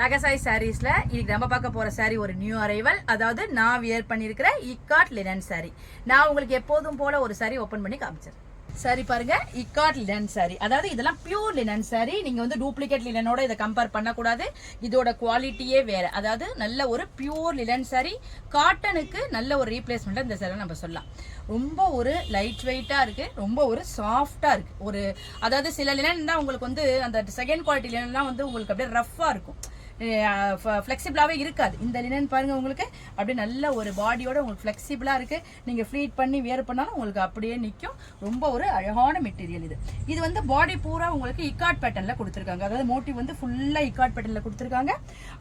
சகசாய் சாரீஸ்ல இன்னைக்கு நம்ம பார்க்க போற சாரி ஒரு நியூ அரைவல். அதாவது நான் வியர் பண்ணிருக்கிற இக்காட் லினன் சாரி. நான் உங்களுக்கு எப்போதும் போல ஒரு சாரி ஓபன் பண்ணி காமிச்சிருக்கேன். சரி பாருங்க, இக்காட் லினன் சாரி. அதாவது இதெல்லாம் பியூர் லினன் சாரி. நீங்க வந்து டூப்ளிகேட் லினனோட இதை கம்பேர் பண்ணக்கூடாது. இதோட குவாலிட்டியே வேற. அதாவது நல்ல ஒரு பியூர் லினன் சாரி. காட்டனுக்கு நல்ல ஒரு ரீப்ளேஸ்மெண்ட் இந்த சாரி நம்ம சொல்லலாம். ரொம்ப ஒரு லைட் வெயிட்டா இருக்கு, ரொம்ப ஒரு சாஃப்டா இருக்கு. ஒரு அதாவது சில லினன் தான் உங்களுக்கு வந்து அந்த செகண்ட் குவாலிட்டி லினன்லாம் வந்து உங்களுக்கு அப்படியே ரஃப்பா இருக்கும், ஃப்ளெக்சிபிளாகவே இருக்காது. இந்த லினன் பாருங்க, உங்களுக்கு அப்படியே நல்ல ஒரு பாடியோட உங்களுக்கு ஃப்ளெக்சிபிளாக இருக்கு. நீங்கள் ஃப்ளீட் பண்ணி வேர் பண்ணாலும் உங்களுக்கு அப்படியே நிற்கும். ரொம்ப ஒரு அழகான மெட்டீரியல் இது. இது வந்து பாடி பூரா உங்களுக்கு இக்காட் பேட்டர்னில் கொடுத்துருக்காங்க. அதாவது மோட்டிவ் வந்து ஃபுல்லாக இக்காட் பேட்டர்னில் கொடுத்துருக்காங்க.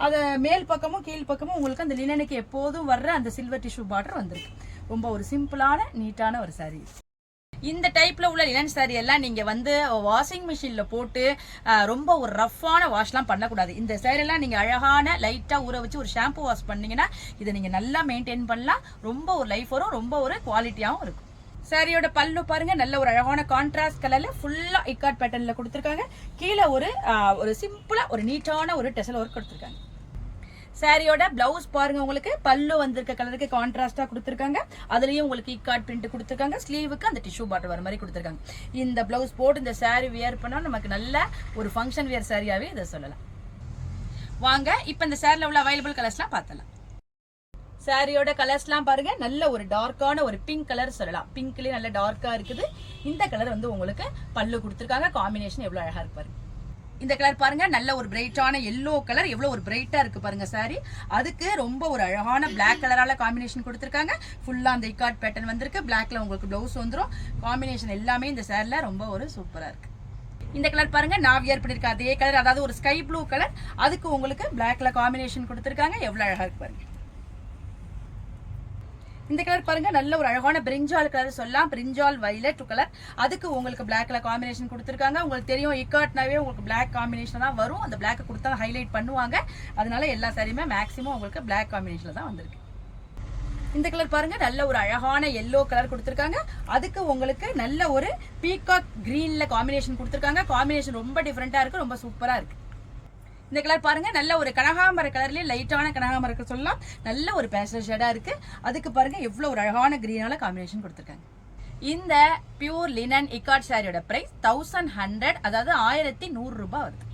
அதை மேல் பக்கமும் கீழ் பக்கமும் உங்களுக்கு அந்த லினனுக்கு எப்போதும் வர்ற அந்த சில்வர் டிஷ்யூ பார்டர் வந்திருக்கு. ரொம்ப ஒரு சிம்பிளான நீட்டான ஒரு சாரீ. இந்த டைப்ல உள்ள லினன் சாரி எல்லாம் நீங்க வந்து வாஷிங் மிஷின்ல போட்டு ரொம்ப ஒரு ரஃப்பான வாஷ்லாம் பண்ணக்கூடாது. இந்த சாரி எல்லாம் நீங்க அழகான லைட்டா ஊற வச்சு ஒரு ஷாம்பு வாஷ் பண்ணீங்கன்னா இதை நீங்க நல்லா மெயின்டைன் பண்ணலாம். ரொம்ப ஒரு லைஃப் வரும், ரொம்ப ஒரு குவாலிட்டியாகவும் இருக்கும். சாரியோட பல்லு பாருங்க, நல்ல ஒரு அழகான கான்ட்ராஸ்ட் கலர்ல ஃபுல்லா இக்காட் பேட்டர்ன்ல கொடுத்துருக்காங்க. கீழே ஒரு சிம்பிளா ஒரு நீட்டான ஒரு டெசல் ஒர்க் கொடுத்துருக்காங்க. சாரியோட பிளவுஸ் பாருங்க, உங்களுக்கு பல்லு வந்திருக்க கலருக்கு கான்ட்ராஸ்டா கொடுத்துருக்காங்க. அதுலயும் உங்களுக்கு இக்காட் பிரிண்ட் கொடுத்துருக்காங்க. ஸ்லீவுக்கு அந்த டிஷ்யூ பார்டர் வர மாதிரி கொடுத்துருக்காங்க. இந்த பிளவுஸ் போட்டு இந்த சாரி வியர் பண்ணா நமக்கு நல்ல ஒரு ஃபங்க்ஷன் வியர் சாரியாவே இதை சொல்லலாம். வாங்க இப்ப இந்த சாரில உள்ள அவைலபிள் கலர்ஸ்லாம் பார்த்தலாம். சாரியோட கலர்ஸ்லாம் பாருங்க, நல்ல ஒரு டார்க்கான ஒரு பிங்க் கலர் சொல்லலாம். பிங்க்லயே நல்ல டார்க்கா இருக்குது. இந்த கலர் வந்து உங்களுக்கு பல்லு கொடுத்துருக்காங்க. காம்பினேஷன் எவ்வளவு அழகா இருக்கு பாருங்க. இந்த கலர் பாருங்க, நல்ல ஒரு பிரைட்டான எல்லோ கலர், எவ்வளவு ஒரு பிரைட்டா இருக்கு பாருங்க சாரி. அதுக்கு ரொம்ப ஒரு அழகான பிளாக் கலரால காம்பினேஷன் கொடுத்துருக்காங்க. ஃபுல்லா அந்த இக்காட் பேட்டர்ன் வந்திருக்கு. பிளாக்ல உங்களுக்கு பிளவுஸ் வந்துடும். காம்பினேஷன் எல்லாமே இந்த சாரில ரொம்ப ஒரு சூப்பரா இருக்கு. இந்த கலர் பாருங்க, நான் வியர் பண்ணிருக்க அதே கலர், அதாவது ஒரு ஸ்கை ப்ளூ கலர். அதுக்கு உங்களுக்கு பிளாக்ல காம்பினேஷன் கொடுத்துருக்காங்க. எவ்வளவு அழகா இருக்கு பாருங்க. இந்த கலர் பாருங்க, நல்ல ஒரு அழகான பிரிஞ்சால் கலர் சொல்லலாம். பிரிஞ்சால் வைலட் கலர். அதுக்கு உங்களுக்கு பிளாக்ல காம்பினேஷன் கொடுத்துருக்காங்க. உங்களுக்கு தெரியும் இக்காட்னாவே உங்களுக்கு பிளாக் காம்பினேஷன் தான் வரும். அந்த பிளாக் கொடுத்தா ஹைலைட் பண்ணுவாங்க. அதனால எல்லா சாரியுமே மேக்ஸிமம் உங்களுக்கு பிளாக் காம்பினேஷன்ல தான் வந்திருக்கு. இந்த கலர் பாருங்க, நல்ல ஒரு அழகான எல்லோ கலர் கொடுத்துருக்காங்க. அதுக்கு உங்களுக்கு நல்ல ஒரு பீகாக் கிரீன்ல காம்பினேஷன் கொடுத்துருக்காங்க. காம்பினேஷன் ரொம்ப டிஃப்ரெண்டா இருக்கு, ரொம்ப சூப்பரா இருக்கு. இந்த கலர் பாருங்க, நல்ல ஒரு கனகாம்பர கலர்லயே லைட்டான கனகாம்பர சொல்லலாம். நல்ல ஒரு பேஸ்டல் ஷேடா இருக்கு. அதுக்கு பாருங்க எவ்வளவு ஒரு அழகான கிரீனால காம்பினேஷன் கொடுத்துருக்காங்க. இந்த பியூர் லினன் இக்காட் சாரியோட பிரைஸ் 1100, அதாவது 1100 ரூபாய் வருது.